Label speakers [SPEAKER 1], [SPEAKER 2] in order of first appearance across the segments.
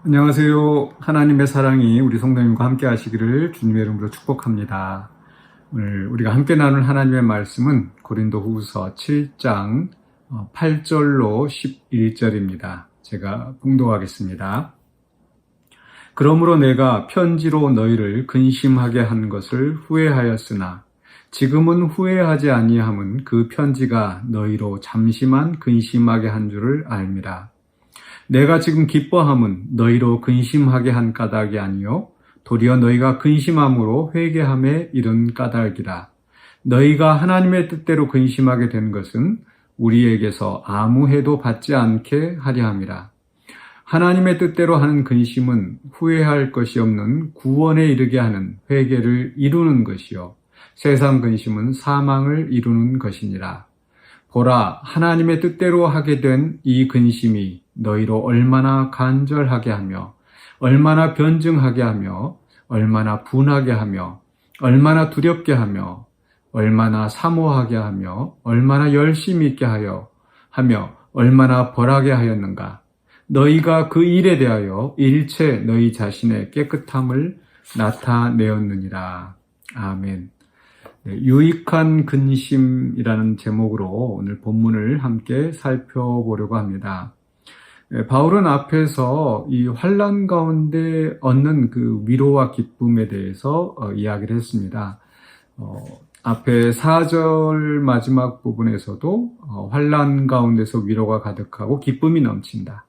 [SPEAKER 1] 안녕하세요. 하나님의 사랑이 우리 성도님과 함께 하시기를 주님의 이름으로 축복합니다. 오늘 우리가 함께 나눌 하나님의 말씀은 고린도후서 7장 8절로 11절입니다. 제가 봉독하겠습니다. 그러므로 내가 편지로 너희를 근심하게 한 것을 후회하였으나 지금은 후회하지 아니함은 그 편지가 너희로 잠시만 근심하게 한 줄을 알미라. 내가 지금 기뻐함은 너희로 근심하게 한 까닭이 아니요 도리어 너희가 근심함으로 회개함에 이른 까닭이라. 너희가 하나님의 뜻대로 근심하게 된 것은 우리에게서 아무 해도 받지 않게 하려 함이라. 하나님의 뜻대로 하는 근심은 후회할 것이 없는 구원에 이르게 하는 회개를 이루는 것이요 세상 근심은 사망을 이루는 것이니라. 보라, 하나님의 뜻대로 하게 된 이 근심이 너희로 얼마나 간절하게 하며 얼마나 변증하게 하며 얼마나 분하게 하며 얼마나 두렵게 하며 얼마나 사모하게 하며 얼마나 열심히 있게 하며 얼마나 벌하게 하였는가. 너희가 그 일에 대하여 일체 너희 자신의 깨끗함을 나타내었느니라. 아멘. 네, 유익한 근심이라는 제목으로 오늘 본문을 함께 살펴보려고 합니다. 바울은 앞에서 이 환난 가운데 얻는 그 위로와 기쁨에 대해서 이야기를 했습니다. 앞에 4절 마지막 부분에서도 환난 가운데서 위로가 가득하고 기쁨이 넘친다.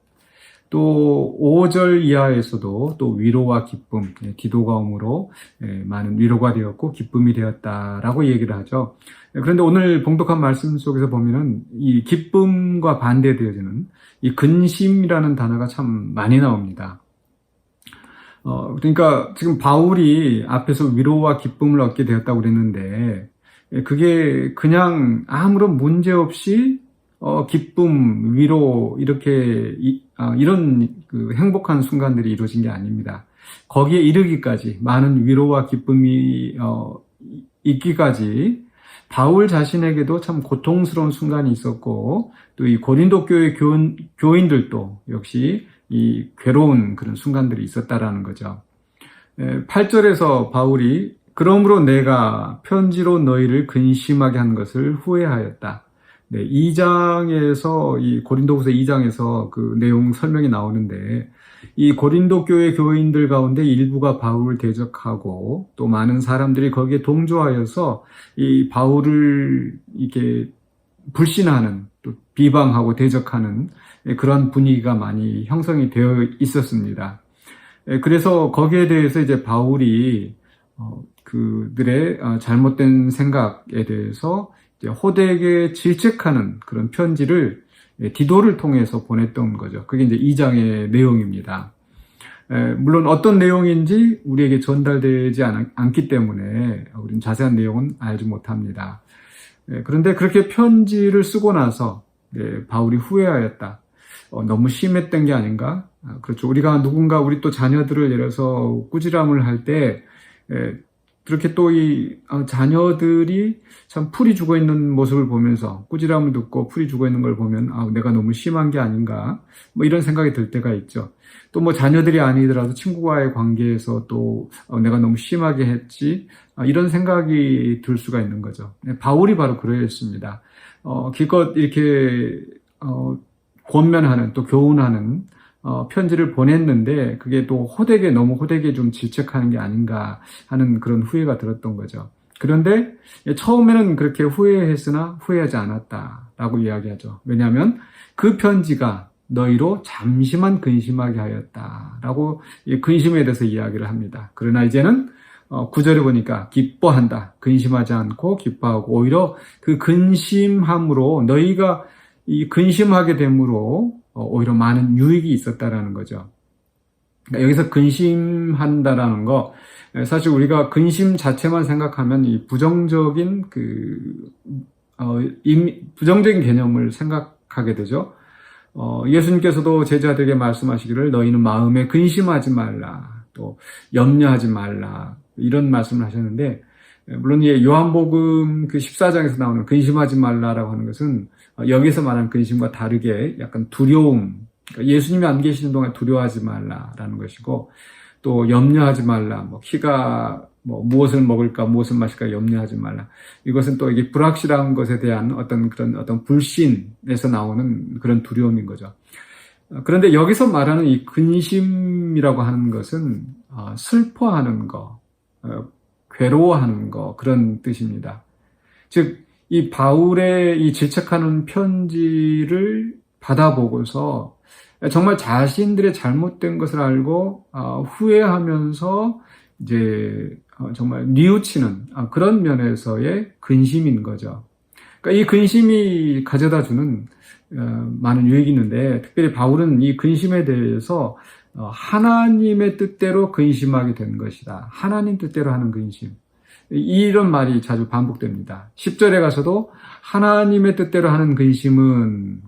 [SPEAKER 1] 또 5절 이하에서도 또 위로와 기쁨, 기도가움으로 많은 위로가 되었고 기쁨이 되었다라고 얘기를 하죠. 그런데 오늘 봉독한 말씀 속에서 보면은 이 기쁨과 반대되어지는 이 근심이라는 단어가 참 많이 나옵니다. 그러니까 지금 바울이 앞에서 위로와 기쁨을 얻게 되었다고 그랬는데 그게 그냥 아무런 문제 없이 기쁨, 위로 이렇게 이런 그 행복한 순간들이 이루어진 게 아닙니다. 거기에 이르기까지 많은 위로와 기쁨이 있기까지 바울 자신에게도 참 고통스러운 순간이 있었고 또 이 고린도 교회 교인들도 역시 이 괴로운 그런 순간들이 있었다라는 거죠. 8절에서 바울이 그러므로 내가 편지로 너희를 근심하게 한 것을 후회하였다. 네, 2장에서 이 고린도후서 2장에서 그 내용 설명이 나오는데 이 고린도 교회 교인들 가운데 일부가 바울을 대적하고 또 많은 사람들이 거기에 동조하여서 이 바울을 이렇게 불신하는 또 비방하고 대적하는 그런 분위기가 많이 형성이 되어 있었습니다. 그래서 거기에 대해서 이제 바울이 그들의 잘못된 생각에 대해서 호되게 질책하는 그런 편지를 디도를 통해서 보냈던 거죠. 그게 이제 2장의 내용입니다. 물론 어떤 내용인지 우리에게 전달되지 않기 때문에 우리는 자세한 내용은 알지 못합니다. 그런데 그렇게 편지를 쓰고 나서 바울이 후회하였다. 너무 심했던 게 아닌가? 그렇죠. 우리가 누군가 우리 또 자녀들을 예를 들어서 꾸지람을 할 때 그렇게 또 이 자녀들이 참 풀이 죽어 있는 모습을 보면서 꾸지람을 듣고 풀이 죽어 있는 걸 보면 내가 너무 심한 게 아닌가 뭐 이런 생각이 들 때가 있죠. 또 뭐 자녀들이 아니더라도 친구와의 관계에서 또 내가 너무 심하게 했지 이런 생각이 들 수가 있는 거죠. 바울이 바로 그러했습니다. 기껏 이렇게 권면하는 또 교훈하는 편지를 보냈는데 그게 또 너무 호되게 좀 질책하는 게 아닌가 하는 그런 후회가 들었던 거죠. 그런데 처음에는 그렇게 후회했으나 후회하지 않았다라고 이야기하죠. 왜냐하면 그 편지가 너희로 잠시만 근심하게 하였다라고 근심에 대해서 이야기를 합니다. 그러나 이제는 9절에 보니까 기뻐한다. 근심하지 않고 기뻐하고 오히려 그 근심함으로 너희가 이 근심하게 됨으로 오히려 많은 유익이 있었다라는 거죠. 그러니까 여기서 근심한다라는 거, 사실 우리가 근심 자체만 생각하면 이 부정적인 부정적인 개념을 생각하게 되죠. 예수님께서도 제자들에게 말씀하시기를 너희는 마음에 근심하지 말라, 또 염려하지 말라 이런 말씀을 하셨는데 물론 요한복음 그 14장에서 나오는 근심하지 말라라고 하는 것은 여기서 말하는 근심과 다르게 약간 두려움, 그러니까 예수님이 안 계시는 동안 두려워하지 말라라는 것이고, 또 염려하지 말라. 키가 무엇을 먹을까, 무엇을 마실까 염려하지 말라. 이것은 또 이게 불확실한 것에 대한 어떤 불신에서 나오는 그런 두려움인 거죠. 그런데 여기서 말하는 이 근심이라고 하는 것은 슬퍼하는 거, 괴로워하는 거, 그런 뜻입니다. 즉, 이 바울의 이 질책하는 편지를 받아보고서 정말 자신들의 잘못된 것을 알고 후회하면서 이제 정말 뉘우치는 그런 면에서의 근심인 거죠. 그러니까 이 근심이 가져다주는 많은 유익이 있는데, 특별히 바울은 이 근심에 대해서 하나님의 뜻대로 근심하게 된 것이다. 하나님 뜻대로 하는 근심. 이런 말이 자주 반복됩니다. 10절에 가서도 하나님의 뜻대로 하는 근심은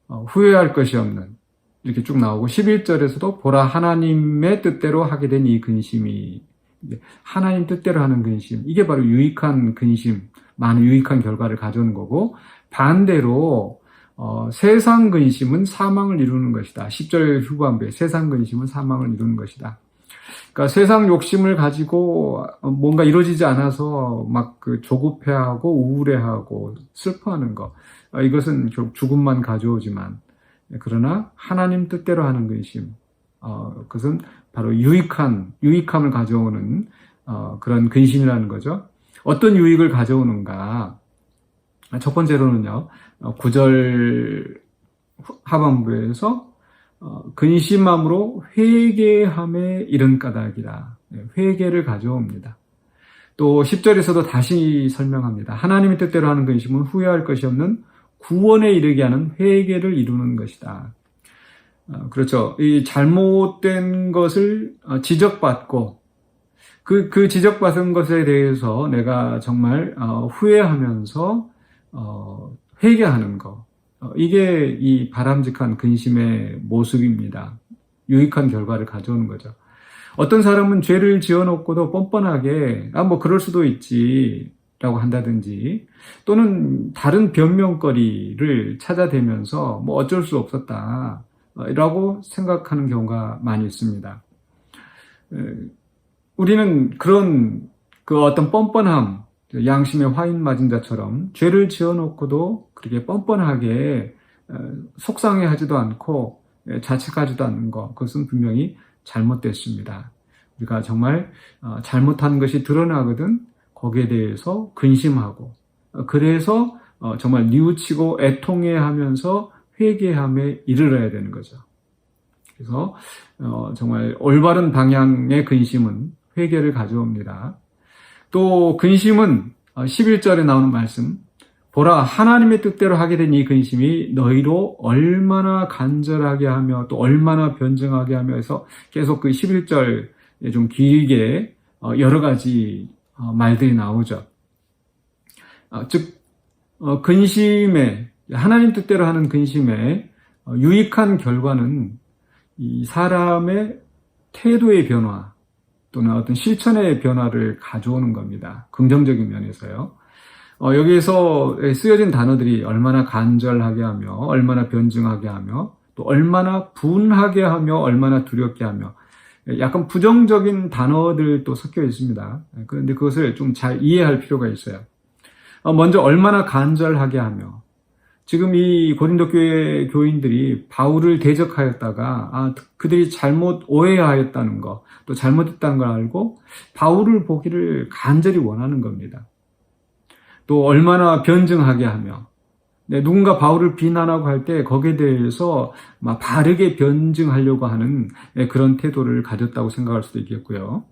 [SPEAKER 1] 후회할 것이 없는, 이렇게 쭉 나오고, 11절에서도 보라 하나님의 뜻대로 하게 된 이 근심이, 하나님 뜻대로 하는 근심, 이게 바로 유익한 근심, 많은 유익한 결과를 가져오는 거고, 반대로 세상 근심은 사망을 이루는 것이다. 10절 후반부에 세상 근심은 사망을 이루는 것이다. 그러니까 세상 욕심을 가지고 뭔가 이루어지지 않아서 막 조급해하고 우울해하고 슬퍼하는 것, 이것은 결국 죽음만 가져오지만, 그러나 하나님 뜻대로 하는 근심, 그것은 바로 유익함을 가져오는 그런 근심이라는 거죠. 어떤 유익을 가져오는가? 첫 번째로는요, 9절 하반부에서 근심함으로 회개함에 이른 까닭이라, 회개를 가져옵니다. 또 10절에서도 다시 설명합니다. 하나님의 뜻대로 하는 근심은 후회할 것이 없는 구원에 이르게 하는 회개를 이루는 것이다. 그렇죠. 이 잘못된 것을 지적받고 그 지적받은 것에 대해서 내가 정말 후회하면서 회개하는 것, 이게 이 바람직한 근심의 모습입니다. 유익한 결과를 가져오는 거죠. 어떤 사람은 죄를 지어놓고도 뻔뻔하게 그럴 수도 있지 라고 한다든지, 또는 다른 변명거리를 찾아대면서 어쩔 수 없었다 라고 생각하는 경우가 많이 있습니다. 우리는 그런 어떤 뻔뻔함, 양심에 화인 맞은 자처럼 죄를 지어놓고도 그렇게 뻔뻔하게 속상해하지도 않고 자책하지도 않는 것, 그것은 분명히 잘못됐습니다. 우리가 정말 잘못한 것이 드러나거든 거기에 대해서 근심하고, 그래서 정말 뉘우치고 애통해하면서 회개함에 이르러야 되는 거죠. 그래서 정말 올바른 방향의 근심은 회개를 가져옵니다. 또 근심은 11절에 나오는 말씀, 보라 하나님의 뜻대로 하게 된 이 근심이 너희로 얼마나 간절하게 하며 또 얼마나 변증하게 하며 해서 계속 그 11절에 좀 길게 여러 가지 말들이 나오죠. 즉 근심에, 하나님 뜻대로 하는 근심의 유익한 결과는 이 사람의 태도의 변화 또는 어떤 실천의 변화를 가져오는 겁니다. 긍정적인 면에서요. 여기에서 쓰여진 단어들이 얼마나 간절하게 하며, 얼마나 변증하게 하며, 또 얼마나 분하게 하며, 얼마나 두렵게 하며, 약간 부정적인 단어들도 섞여 있습니다. 그런데 그것을 좀 잘 이해할 필요가 있어요. 먼저 얼마나 간절하게 하며, 지금 이 고린도 교회 교인들이 바울을 대적하였다가 그들이 잘못 오해하였다는 거, 또 잘못했다는 걸 알고 바울을 보기를 간절히 원하는 겁니다. 또 얼마나 변증하게 하며, 누군가 바울을 비난하고 할 때 거기에 대해서 바르게 변증하려고 하는 그런 태도를 가졌다고 생각할 수도 있겠고요.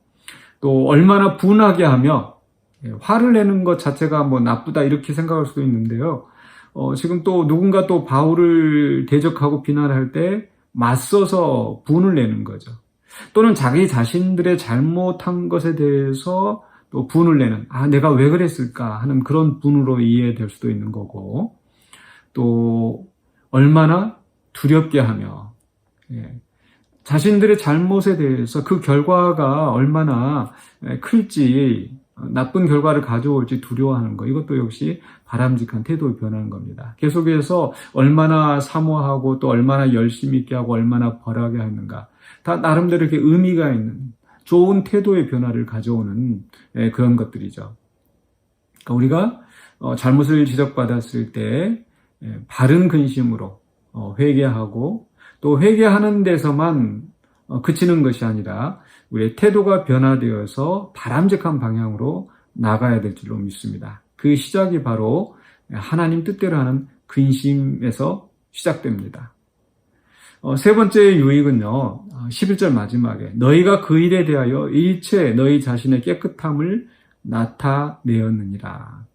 [SPEAKER 1] 또 얼마나 분하게 하며, 화를 내는 것 자체가 나쁘다 이렇게 생각할 수도 있는데요. 지금 또 누군가 또 바울을 대적하고 비난할 때 맞서서 분을 내는 거죠. 또는 자기 자신들의 잘못한 것에 대해서 또 분을 내는, 내가 왜 그랬을까 하는 그런 분으로 이해될 수도 있는 거고, 또 얼마나 두렵게 하며, 자신들의 잘못에 대해서 그 결과가 얼마나 클지 나쁜 결과를 가져올지 두려워하는 것, 이것도 역시 바람직한 태도의 변화인 겁니다. 계속해서 얼마나 사모하고 또 얼마나 열심히 있게 하고 얼마나 벌하게 하는가, 다 나름대로 이렇게 의미가 있는 좋은 태도의 변화를 가져오는 그런 것들이죠. 그러니까 우리가 잘못을 지적받았을 때 바른 근심으로 회개하고, 또 회개하는 데서만 그치는 것이 아니라 우리의 태도가 변화되어서 바람직한 방향으로 나가야 될 줄로 믿습니다. 그 시작이 바로 하나님 뜻대로 하는 근심에서 시작됩니다. 세 번째 유익은요, 11절 마지막에 너희가 그 일에 대하여 일체 너희 자신의 깨끗함을 나타내었느니라.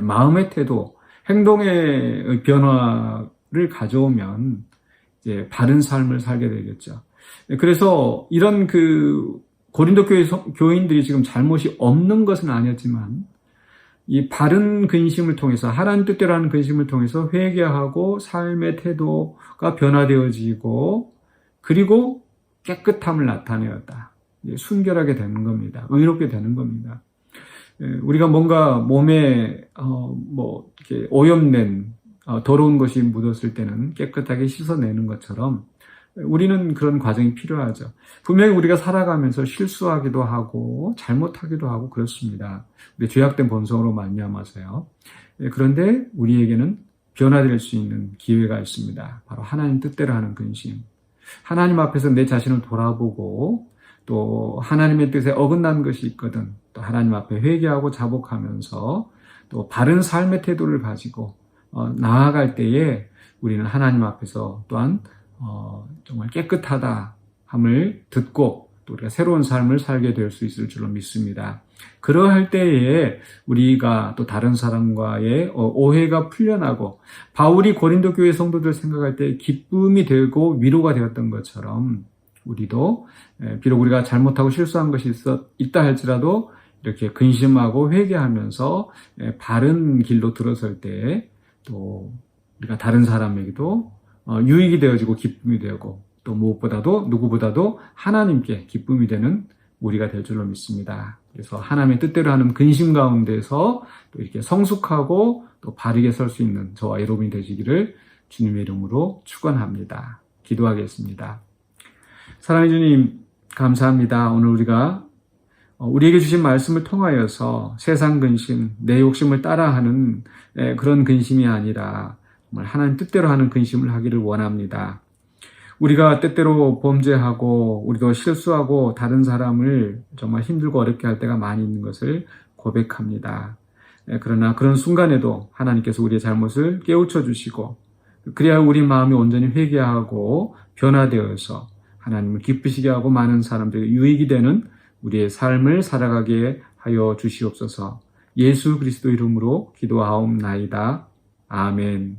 [SPEAKER 1] 마음의 태도, 행동의 변화를 가져오면 이제 바른 삶을 살게 되겠죠. 그래서 이런 고린도 교회 교인들이 지금 잘못이 없는 것은 아니었지만, 이 바른 근심을 통해서, 하나님 뜻대로 하는 근심을 통해서 회개하고 삶의 태도가 변화되어지고, 그리고 깨끗함을 나타내었다. 순결하게 되는 겁니다. 의롭게 되는 겁니다. 우리가 뭔가 몸에 이렇게 오염된 더러운 것이 묻었을 때는 깨끗하게 씻어내는 것처럼 우리는 그런 과정이 필요하죠. 분명히 우리가 살아가면서 실수하기도 하고 잘못하기도 하고 그렇습니다. 우리 죄악된 본성으로 말미암아서요. 그런데 우리에게는 변화될 수 있는 기회가 있습니다. 바로 하나님 뜻대로 하는 근심. 하나님 앞에서 내 자신을 돌아보고, 또 하나님의 뜻에 어긋난 것이 있거든 또 하나님 앞에 회개하고 자복하면서 또 바른 삶의 태도를 가지고 나아갈 때에 우리는 하나님 앞에서 또한 정말 깨끗하다 함을 듣고 또 우리가 새로운 삶을 살게 될 수 있을 줄로 믿습니다. 그러할 때에 우리가 또 다른 사람과의 오해가 풀려나고, 바울이 고린도 교회 성도들 생각할 때 기쁨이 되고 위로가 되었던 것처럼, 우리도 비록 우리가 잘못하고 실수한 것이 있다 할지라도 이렇게 근심하고 회개하면서 바른 길로 들어설 때 또 우리가 다른 사람에게도 유익이 되어지고 기쁨이 되고, 또 무엇보다도 누구보다도 하나님께 기쁨이 되는 우리가 될 줄로 믿습니다. 그래서 하나님의 뜻대로 하는 근심 가운데서 또 이렇게 성숙하고 또 바르게 설 수 있는 저와 여러분이 되시기를 주님의 이름으로 축원합니다. 기도하겠습니다. 사랑해 주님, 감사합니다. 오늘 우리에게 주신 말씀을 통하여서 세상 근심, 내 욕심을 따라하는 그런 근심이 아니라 정말 하나님 뜻대로 하는 근심을 하기를 원합니다. 우리가 때때로 범죄하고 우리도 실수하고 다른 사람을 정말 힘들고 어렵게 할 때가 많이 있는 것을 고백합니다. 그러나 그런 순간에도 하나님께서 우리의 잘못을 깨우쳐 주시고, 그래야 우리 마음이 온전히 회개하고 변화되어서 하나님을 기쁘시게 하고 많은 사람들에게 유익이 되는 우리의 삶을 살아가게 하여 주시옵소서. 예수 그리스도 이름으로 기도하옵나이다. 아멘.